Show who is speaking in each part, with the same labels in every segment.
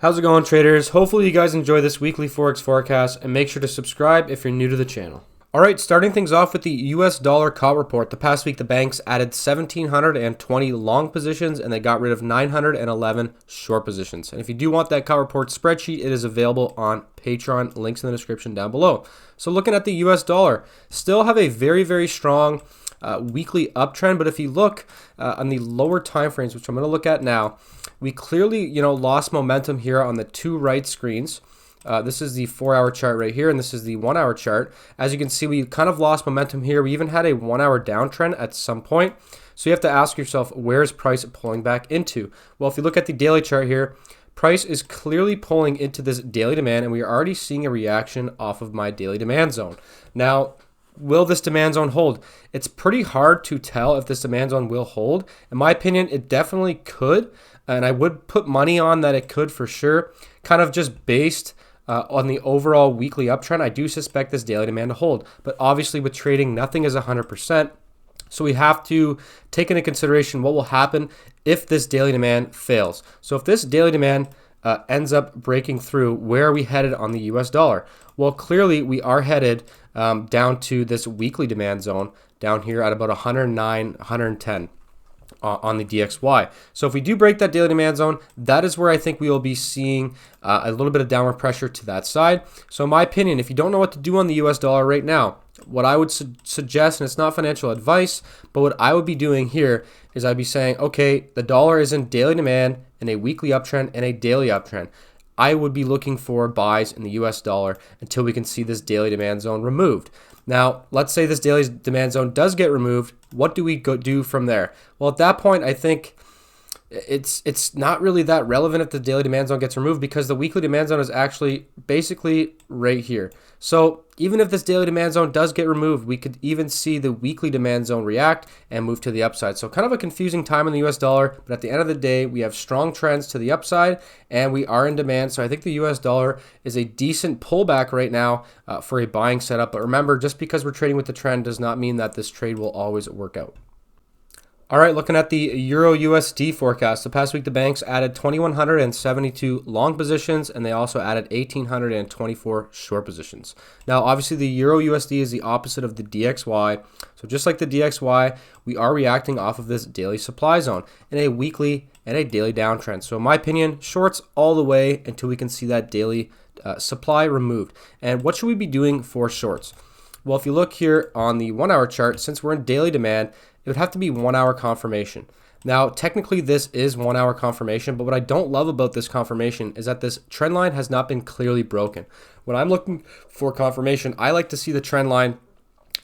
Speaker 1: How's it going, traders? Hopefully you guys enjoy this weekly Forex forecast, and make sure to subscribe if you're new to the channel. Alright, starting things off with the US dollar Cot Report. The past week the banks added 1,720 long positions and they got rid of 911 short positions. And if you do want that Cot Report spreadsheet, it is available on Patreon. Links in the description down below. So looking at the US dollar, still have a very strong weekly uptrend, but if you look on the lower time frames, which I'm going to look at now, we clearly lost momentum here on the two right screens. This is the 4-hour chart right here, and this is the 1-hour chart. As you can see, we kind of lost momentum here. We even had a 1-hour downtrend at some point. So you have to ask yourself, where is price pulling back into? Well, if you look at the daily chart here, price is clearly pulling into this daily demand, and we are already seeing a reaction off of my daily demand zone. Now, will this demand zone hold? It's pretty hard to tell if this demand zone will hold. In my opinion, it definitely could, and I would put money on that it could for sure, kind of just based on the overall weekly uptrend. I do suspect this daily demand to hold, but obviously with trading, nothing is 100%. So we have to take into consideration what will happen if this daily demand fails. So if this daily demand ends up breaking through, where are we headed on the US dollar? Well, clearly we are headed down to this weekly demand zone down here at about 109, 110. On the DXY. So if we do break that daily demand zone, that is where I think we will be seeing a little bit of downward pressure to that side. So in my opinion, if you don't know what to do on the US dollar right now, what I would suggest, and it's not financial advice, but what I would be doing here is I'd be saying, okay, the dollar is in daily demand and a weekly uptrend and a daily uptrend. I would be looking for buys in the US dollar until we can see this daily demand zone removed. Now, let's say this daily demand zone does get removed. What do we do from there? Well, at that point, I think it's not really that relevant if the daily demand zone gets removed, because the weekly demand zone is actually basically right here. So even if this daily demand zone does get removed, we could even see the weekly demand zone react and move to the upside. So kind of a confusing time in the US dollar, but at the end of the day, we have strong trends to the upside and we are in demand. So I think the US dollar is a decent pullback right now for a buying setup. But remember, just because we're trading with the trend does not mean that this trade will always work out. All right, looking at the EURUSD forecast. The past week, the banks added 2,172 long positions, and they also added 1,824 short positions. Now, obviously, the EURUSD is the opposite of the DXY. So just like the DXY, we are reacting off of this daily supply zone in a weekly and a daily downtrend. So in my opinion, shorts all the way until we can see that daily supply removed. And what should we be doing for shorts? Well, if you look here on the 1-hour chart, since we're in daily demand, it would have to be 1-hour confirmation. Now, technically this is 1-hour confirmation, but what I don't love about this confirmation is that this trend line has not been clearly broken. When I'm looking for confirmation, I like to see the trend line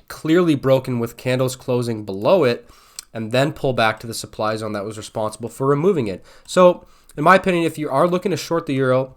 Speaker 1: clearly broken with candles closing below it and then pull back to the supply zone that was responsible for removing it. So, in my opinion, if you are looking to short the euro,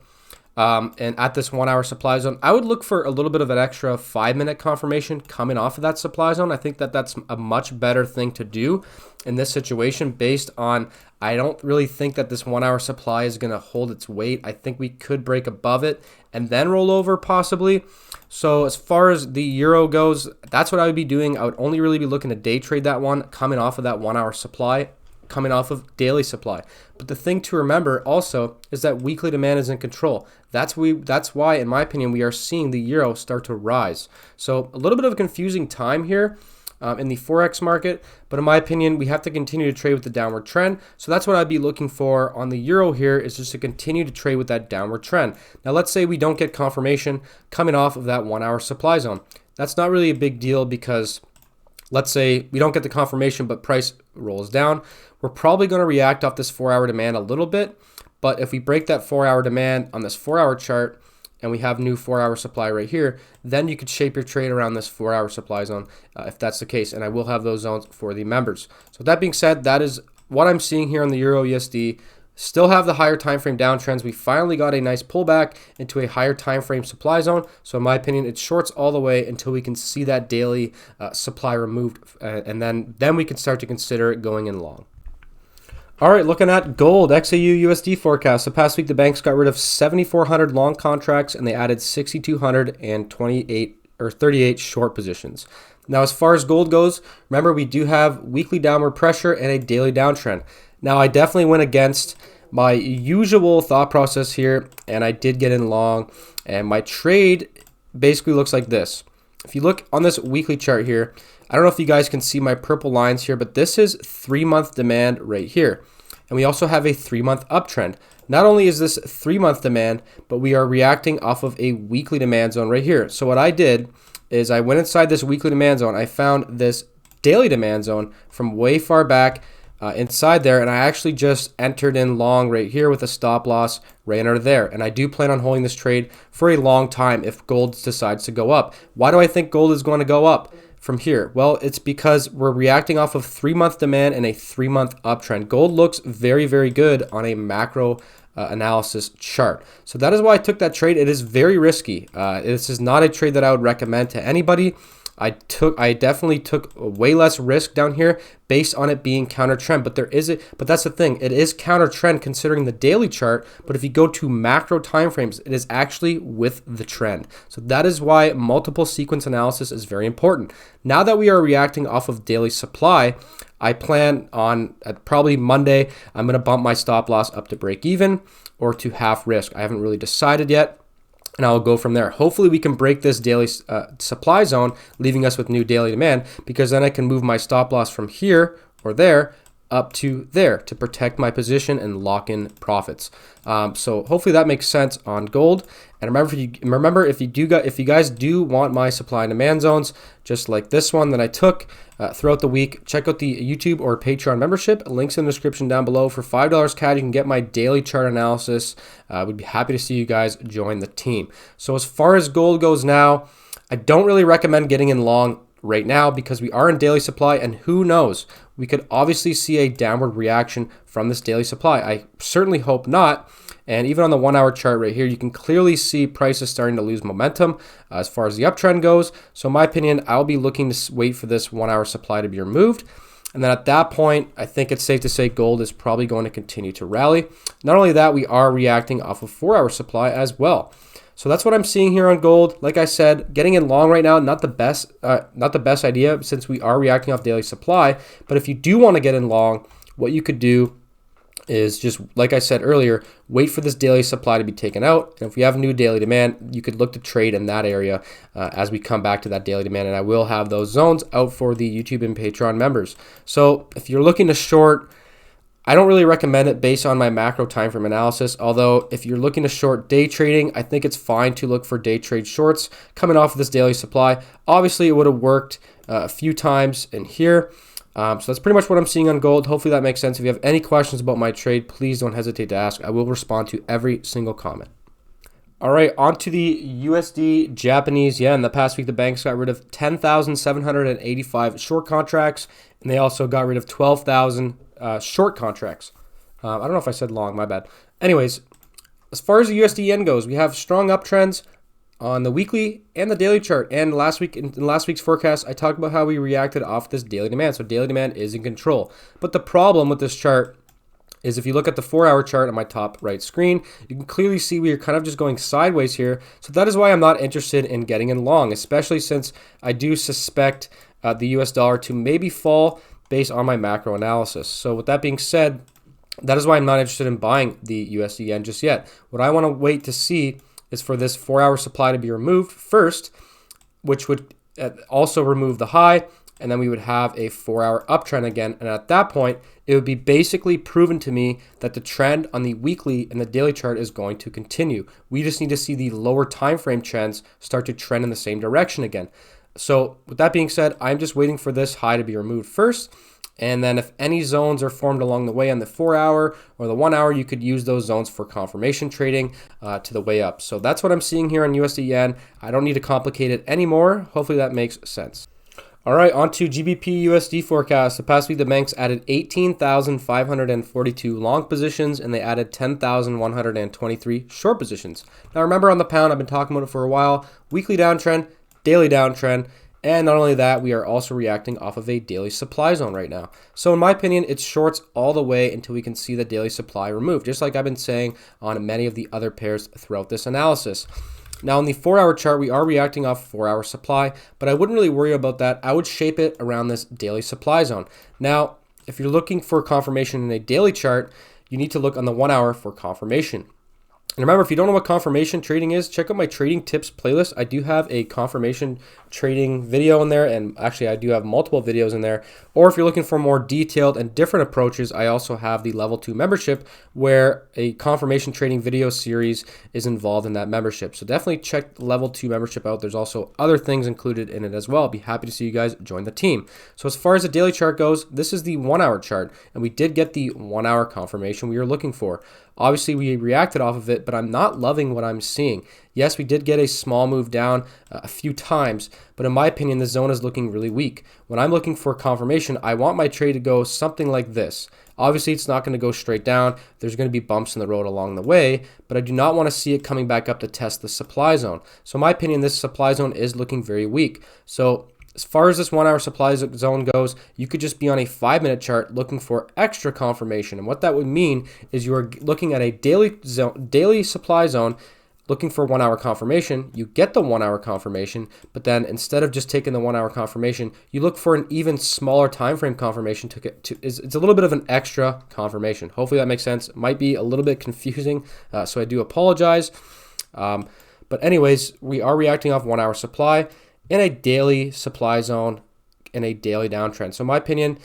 Speaker 1: and at this 1-hour supply zone, I would look for a little bit of an extra 5-minute confirmation coming off of that supply zone. I think that that's a much better thing to do in this situation based on, I don't really think that this 1-hour supply is going to hold its weight. I think we could break above it and then roll over possibly. So as far as the euro goes, that's what I would be doing. I would only really be looking to day trade that one coming off of that 1-hour supply, coming off of daily supply. But the thing to remember also is that weekly demand is in control. That's why, in my opinion, we are seeing the euro start to rise. So a little bit of a confusing time here in the Forex market, but in my opinion, we have to continue to trade with the downward trend. So that's what I'd be looking for on the euro here, is just to continue to trade with that downward trend. Now, let's say we don't get confirmation coming off of that 1-hour supply zone. That's not really a big deal, because let's say we don't get the confirmation, but price rolls down. We're probably going to react off this 4-hour demand a little bit. But if we break that 4-hour demand on this 4-hour chart and we have new 4-hour supply right here, then you could shape your trade around this 4-hour supply zone if that's the case. And I will have those zones for the members. So with that being said, that is what I'm seeing here on the EURUSD. Still have the higher time frame downtrends. We finally got a nice pullback into a higher time frame supply zone. So in my opinion, it's shorts all the way until we can see that daily supply removed, and then we can start to consider it going in long. All right, looking at gold, XAUUSD forecast. The past week, the banks got rid of 7,400 long contracts and they added 6,238 short positions. Now, as far as gold goes, remember we do have weekly downward pressure and a daily downtrend. Now, I definitely went against my usual thought process here, and I did get in long, and my trade basically looks like this. If you look on this weekly chart here, I don't know if you guys can see my purple lines here, but this is 3-month demand right here. And we also have a 3-month uptrend. Not only is this 3-month demand, but we are reacting off of a weekly demand zone right here. So what I did is I went inside this weekly demand zone. I found this daily demand zone from way far back inside there, and I actually just entered in long right here with a stop loss right under there. And I do plan on holding this trade for a long time if gold decides to go up. Why do I think gold is going to go up from here? Well, it's because we're reacting off of 3-month demand and a 3-month uptrend. Gold looks very, very good on a macro analysis chart. So that is why I took that trade. It is very risky. This is not a trade that I would recommend to anybody. I definitely took way less risk down here based on it being counter trend, but that's the thing. It is counter trend considering the daily chart, but if you go to macro timeframes, it is actually with the trend. So that is why multiple sequence analysis is very important. Now that we are reacting off of daily supply, I plan on probably Monday, I'm going to bump my stop loss up to break even or to half risk. I haven't really decided yet. And I'll go from there. Hopefully we can break this daily supply zone, leaving us with new daily demand, because then I can move my stop loss from here or there up to there to protect my position and lock in profits. So hopefully that makes sense on gold. And remember, if you guys do want my supply and demand zones, just like this one that I took throughout the week, check out the YouTube or Patreon membership. Links in the description down below. For $5 CAD, you can get my daily chart analysis. We'd be happy to see you guys join the team. So as far as gold goes now, I don't really recommend getting in long right now because we are in daily supply, and who knows, we could obviously see a downward reaction from this daily supply. I certainly hope not. And even on the 1-hour chart right here, you can clearly see prices starting to lose momentum as far as the uptrend goes. So in my opinion, I'll be looking to wait for this 1-hour supply to be removed. And then at that point, I think it's safe to say gold is probably going to continue to rally. Not only that, we are reacting off of 4-hour supply as well. So that's what I'm seeing here on gold. Like I said, getting in long right now, not the best idea since we are reacting off daily supply. But if you do want to get in long, what you could do is just, like I said earlier, wait for this daily supply to be taken out. And if we have new daily demand, you could look to trade in that area as we come back to that daily demand. And I will have those zones out for the YouTube and Patreon members. So if you're looking to short, I don't really recommend it based on my macro time frame analysis. Although if you're looking to short day trading, I think it's fine to look for day trade shorts coming off of this daily supply. Obviously, it would have worked a few times in here. So that's pretty much what I'm seeing on gold. Hopefully that makes sense. If you have any questions about my trade, please don't hesitate to ask. I will respond to every single comment. All right, on to the USD Japanese yen. The past week, the banks got rid of 10,785 short contracts, and they also got rid of 12,000 short contracts. I don't know if I said long, my bad. Anyways, as far as the USD yen goes, we have strong uptrends on the weekly and the daily chart. And last week, in last week's forecast, I talked about how we reacted off this daily demand. So daily demand is in control. But the problem with this chart is if you look at the 4-hour chart on my top right screen, you can clearly see we are kind of just going sideways here. So that is why I'm not interested in getting in long, especially since I do suspect the US dollar to maybe fall based on my macro analysis. So with that being said, that is why I'm not interested in buying the USD yen just yet. What I want to wait to see is for this 4-hour supply to be removed first, which would also remove the high, and then we would have a 4-hour uptrend again. And at that point, it would be basically proven to me that the trend on the weekly and the daily chart is going to continue. We just need to see the lower time frame trends start to trend in the same direction again. So with that being said, I'm just waiting for this high to be removed first. And then if any zones are formed along the way on the 4-hour or the 1-hour, you could use those zones for confirmation trading to the way up. So that's what I'm seeing here on USD yen. I don't need to complicate it anymore. Hopefully that makes sense. All right, on to GBPUSD forecast. The past week, the banks added 18,542 long positions, and they added 10,123 short positions. Now remember on the pound, I've been talking about it for a while. Weekly downtrend, daily downtrend. And not only that, we are also reacting off of a daily supply zone right now. So in my opinion, it's shorts all the way until we can see the daily supply removed, just like I've been saying on many of the other pairs throughout this analysis. Now on the 4-hour chart, we are reacting off 4-hour supply, but I wouldn't really worry about that. I would shape it around this daily supply zone. Now, if you're looking for confirmation in a daily chart, you need to look on the 1 hour for confirmation. And remember, if you don't know what confirmation trading is, check out my trading tips playlist. I do have a confirmation trading video in there, and actually I do have multiple videos in there. Or if you're looking for more detailed and different approaches, I also have the level 2 membership where a confirmation trading video series is involved in that membership. So definitely check the level 2 membership out. There's also other things included in it as well. I'll be happy to see you guys join the team. So as far as the daily chart goes, this is the 1 hour chart, and we did get the 1 hour confirmation we were looking for. Obviously, we reacted off of it, but I'm not loving what I'm seeing. Yes, we did get a small move down a few times, but in my opinion, the zone is looking really weak. When I'm looking for confirmation, I want my trade to go something like this. Obviously, it's not going to go straight down. There's going to be bumps in the road along the way, but I do not want to see it coming back up to test the supply zone. So in my opinion, this supply zone is looking very weak. So as far as this 1 hour supply zone goes, you could just be on a 5-minute chart looking for extra confirmation. And what that would mean is you are looking at a daily supply zone looking for 1 hour confirmation. You get the 1 hour confirmation, but then instead of just taking the 1 hour confirmation, you look for an even smaller time frame confirmation it's a little bit of an extra confirmation. Hopefully that makes sense. It might be a little bit confusing, so I do apologize. But anyways, we are reacting off 1 hour supply in a daily supply zone, in a daily downtrend. So in my opinion,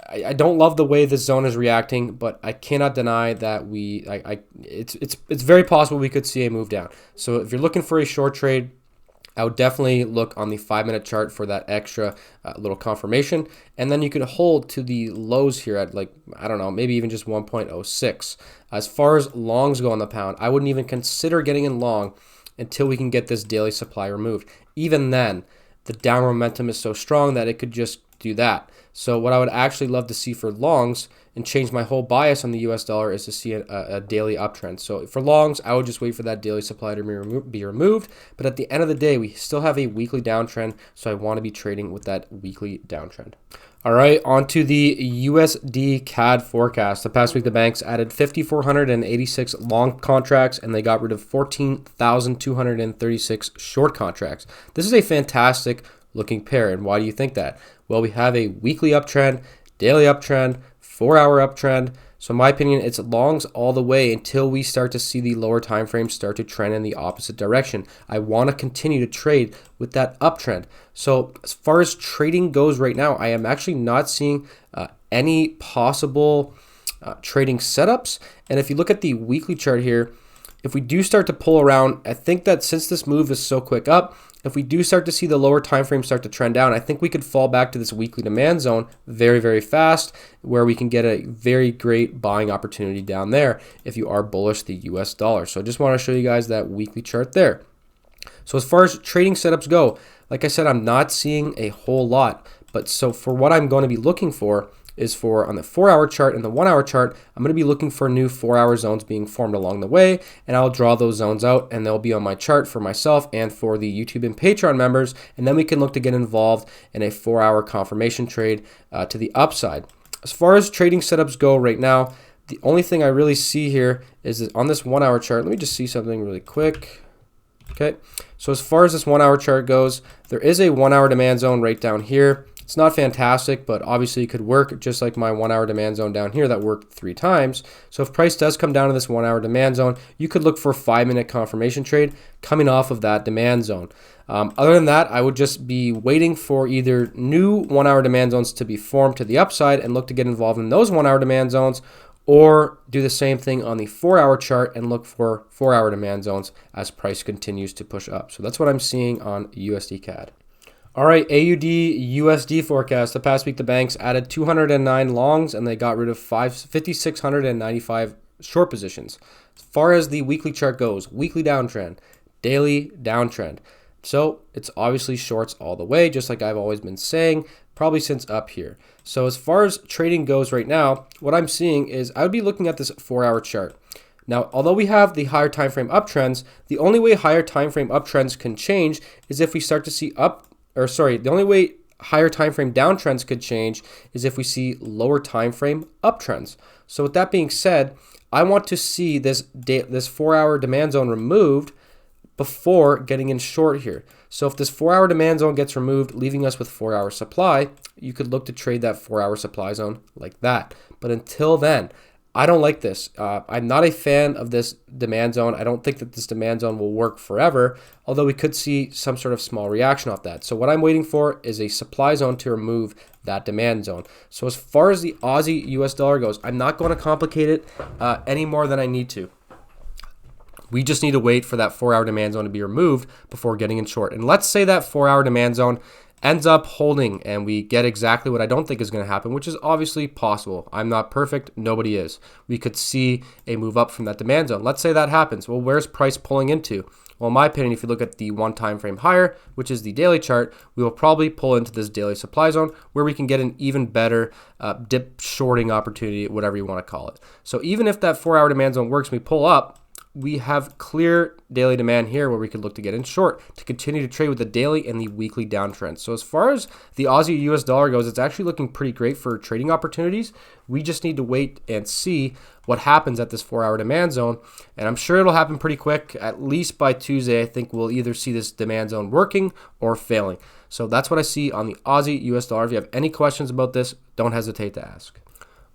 Speaker 1: I don't love the way this zone is reacting, but I cannot deny that it's very possible we could see a move down. So if you're looking for a short trade, I would definitely look on the 5-minute chart for that extra little confirmation. And then you could hold to the lows here at, like, I don't know, maybe even just 1.06. As far as longs go on the pound, I wouldn't even consider getting in long until we can get this daily supply removed. Even then, the downward momentum is so strong that it could just do that. So what I would actually love to see for longs and change my whole bias on the US dollar is to see a daily uptrend. So for longs, I would just wait for that daily supply to be removed. But at the end of the day, we still have a weekly downtrend, so I want to be trading with that weekly downtrend. All right, on to the USDCAD forecast. The past week, the banks added 5,486 long contracts, and they got rid of 14,236 short contracts. This is a fantastic looking pair, and why do you think that? Well, we have a weekly uptrend, daily uptrend, 4-hour uptrend. So in my opinion, it's longs all the way until we start to see the lower time frames start to trend in the opposite direction. I want to continue to trade with that uptrend. So as far as trading goes right now, I am actually not seeing any possible trading setups. And if you look at the weekly chart here, if we do start to pull around, I think that since this move is so quick up, if we do start to see the lower time frame start to trend down, I think we could fall back to this weekly demand zone very, very fast, where we can get a very great buying opportunity down there if you are bullish the US dollar. So I just want to show you guys that weekly chart there. So as far as trading setups go, like I said, I'm not seeing a whole lot. But so for what I'm going to be looking for is for on the 4-hour chart and the 1-hour chart, I'm going to be looking for new 4-hour zones being formed along the way, and I'll draw those zones out, and they'll be on my chart for myself and for the YouTube and Patreon members, and then we can look to get involved in a 4-hour confirmation trade to the upside. As far as trading setups go right now, the only thing I really see here is that on this 1-hour chart, let me just see something really quick. Okay, so as far as this 1-hour chart goes, there is a 1-hour demand zone right down here. It's not fantastic, but obviously it could work just like my 1-hour demand zone down here that worked 3 times. So if price does come down to this 1-hour demand zone, you could look for a 5-minute confirmation trade coming off of that demand zone. Other than that, I would just be waiting for either new 1-hour demand zones to be formed to the upside and look to get involved in those 1-hour demand zones, or do the same thing on the 4-hour chart and look for 4-hour demand zones as price continues to push up. So that's what I'm seeing on USDCAD. All right, AUDUSD forecast. The past week, the banks added 209 longs and they got rid of 5,695 short positions. As far as the weekly chart goes, weekly downtrend, daily downtrend. So it's obviously shorts all the way, just like I've always been saying, probably since up here. So as far as trading goes right now, what I'm seeing is I would be looking at this 4-hour chart. Now, although we have the higher time frame uptrends, the only way higher time frame uptrends can change is if we start to see the only way higher time frame downtrends could change is if we see lower time frame uptrends. So with that being said, I want to see this 4-hour demand zone removed before getting in short here. So if this 4-hour demand zone gets removed, leaving us with 4-hour supply, you could look to trade that 4-hour supply zone like that. But until then, I don't like this. I'm not a fan of this demand zone. I don't think that this demand zone will work forever, although we could see some sort of small reaction off that. So what I'm waiting for is a supply zone to remove that demand zone. So as far as the Aussie US dollar goes, I'm not going to complicate it any more than I need to. We just need to wait for that 4-hour demand zone to be removed before getting in short. And let's say that 4-hour demand zone ends up holding and we get exactly what I don't think is going to happen, which is obviously possible. I'm not perfect. Nobody is. We could see a move up from that demand zone. Let's say that happens. Well, where's price pulling into? Well, in my opinion, if you look at the one time frame higher, which is the daily chart, we will probably pull into this daily supply zone where we can get an even better dip shorting opportunity, whatever you want to call it. So even if that 4-hour demand zone works and we pull up, we have clear daily demand here where we could look to get in short to continue to trade with the daily and the weekly downtrend. So as far as the Aussie US dollar goes, it's actually looking pretty great for trading opportunities. We just need to wait and see what happens at this 4-hour demand zone. And I'm sure it'll happen pretty quick. At least by Tuesday, I think we'll either see this demand zone working or failing. So that's what I see on the Aussie US dollar. If you have any questions about this, don't hesitate to ask.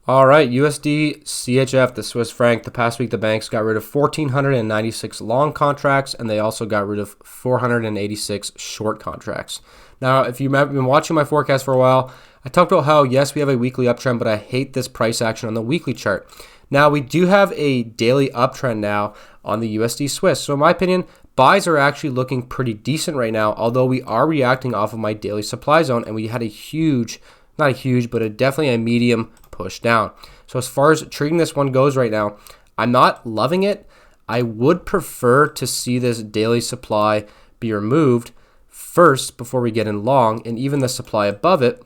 Speaker 1: All right, USDCHF, the Swiss franc. The past week, the banks got rid of 1,496 long contracts, and they also got rid of 486 short contracts. Now, if you've been watching my forecast for a while, I talked about how, yes, we have a weekly uptrend, but I hate this price action on the weekly chart. Now, we do have a daily uptrend now on the USD Swiss. So in my opinion, buys are actually looking pretty decent right now, although we are reacting off of my daily supply zone, and we had a huge, not a huge, but definitely a medium push down. So as far as trading this one goes right now, I'm not loving it. I would prefer to see this daily supply be removed first before we get in long, and even the supply above it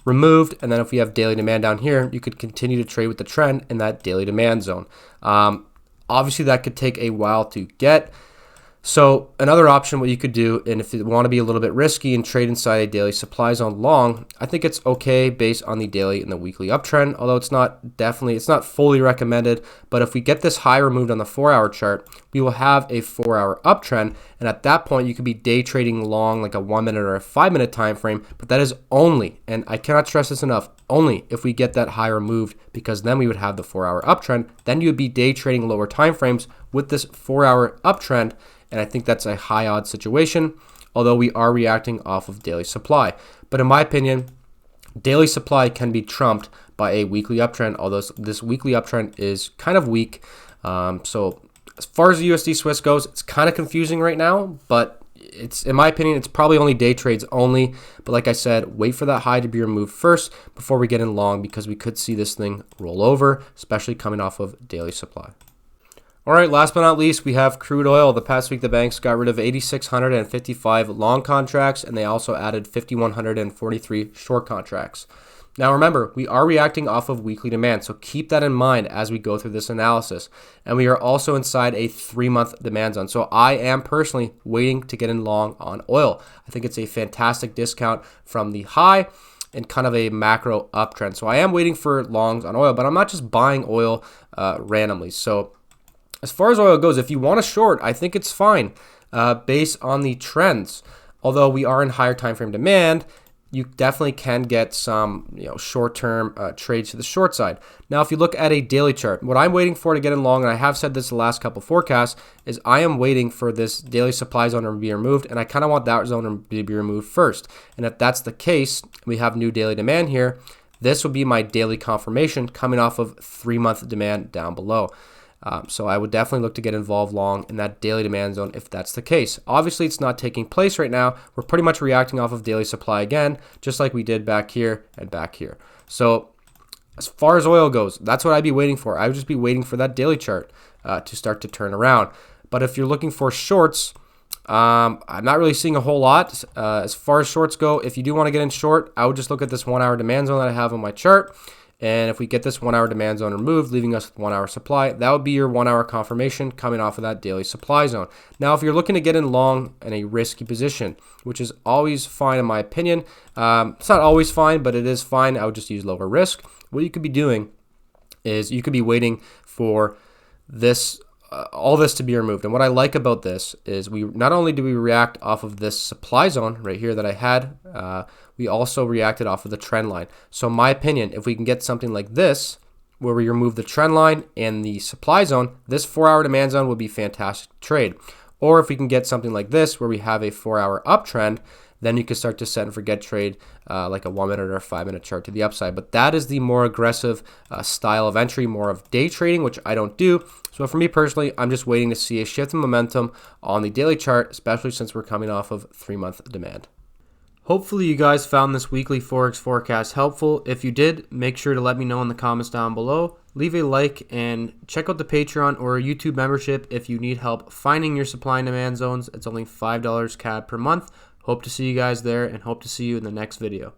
Speaker 1: removed. And then if we have daily demand down here, you could continue to trade with the trend in that daily demand zone. Obviously, that could take a while to get. So another option, what you could do, and if you want to be a little bit risky and trade inside a daily supply zone long, I think it's okay based on the daily and the weekly uptrend, although it's not fully recommended. But if we get this high removed on the 4-hour chart, we will have a 4-hour uptrend. And at that point, you could be day trading long, like a 1-minute or a 5-minute time frame. But that is only, and I cannot stress this enough, only if we get that high removed, because then we would have the 4-hour uptrend. Then you would be day trading lower time frames with this 4-hour uptrend. And I think that's a high odds situation, although we are reacting off of daily supply. But in my opinion, daily supply can be trumped by a weekly uptrend, although this weekly uptrend is kind of weak. So as far as the USD Swiss goes, it's kind of confusing right now, but it's, in my opinion, it's probably only day trades only. But like I said, wait for that high to be removed first before we get in long, because we could see this thing roll over, especially coming off of daily supply. All right, last but not least, we have crude oil. The past week, the banks got rid of 8,655 long contracts, and they also added 5,143 short contracts. Now, remember, we are reacting off of weekly demand, so keep that in mind as we go through this analysis. And we are also inside a 3-month demand zone. So I am personally waiting to get in long on oil. I think it's a fantastic discount from the high and kind of a macro uptrend. So I am waiting for longs on oil, but I'm not just buying oil randomly. So as far as oil goes, if you want to short, I think it's fine based on the trends. Although we are in higher time frame demand, you definitely can get some short-term trades to the short side. Now, if you look at a daily chart, what I'm waiting for to get in long, and I have said this the last couple forecasts, is I am waiting for this daily supply zone to be removed, and I kind of want that zone to be removed first. And if that's the case, we have new daily demand here. This would be my daily confirmation coming off of 3-month demand down below. So I would definitely look to get involved long in that daily demand zone if that's the case. Obviously, it's not taking place right now. We're pretty much reacting off of daily supply again, just like we did back here and back here. So as far as oil goes, that's what I'd be waiting for. I would just be waiting for that daily chart to start to turn around. But if you're looking for shorts, I'm not really seeing a whole lot. As far as shorts go, if you do want to get in short, I would just look at this 1-hour demand zone that I have on my chart. And if we get this 1-hour demand zone removed, leaving us with 1-hour supply, that would be your 1-hour confirmation coming off of that daily supply zone. Now, if you're looking to get in long in a risky position, which is always fine in my opinion, it's not always fine, but it is fine. I would just use lower risk. What you could be doing is you could be waiting for this all this to be removed. And what I like about this is we not only do we react off of this supply zone right here that I had, we also reacted off of the trend line. So in my opinion, if we can get something like this, where we remove the trend line and the supply zone, this 4-hour demand zone would be fantastic to trade. Or if we can get something like this where we have a 4-hour uptrend, then you can start to set and forget trade like a 1-minute or a 5-minute chart to the upside. But that is the more aggressive style of entry, more of day trading, which I don't do. So for me personally, I'm just waiting to see a shift in momentum on the daily chart, especially since we're coming off of 3-month demand. Hopefully you guys found this weekly Forex forecast helpful. If you did, make sure to let me know in the comments down below. Leave a like and check out the Patreon or YouTube membership if you need help finding your supply and demand zones. It's only $5 CAD per month. Hope to see you guys there and hope to see you in the next video.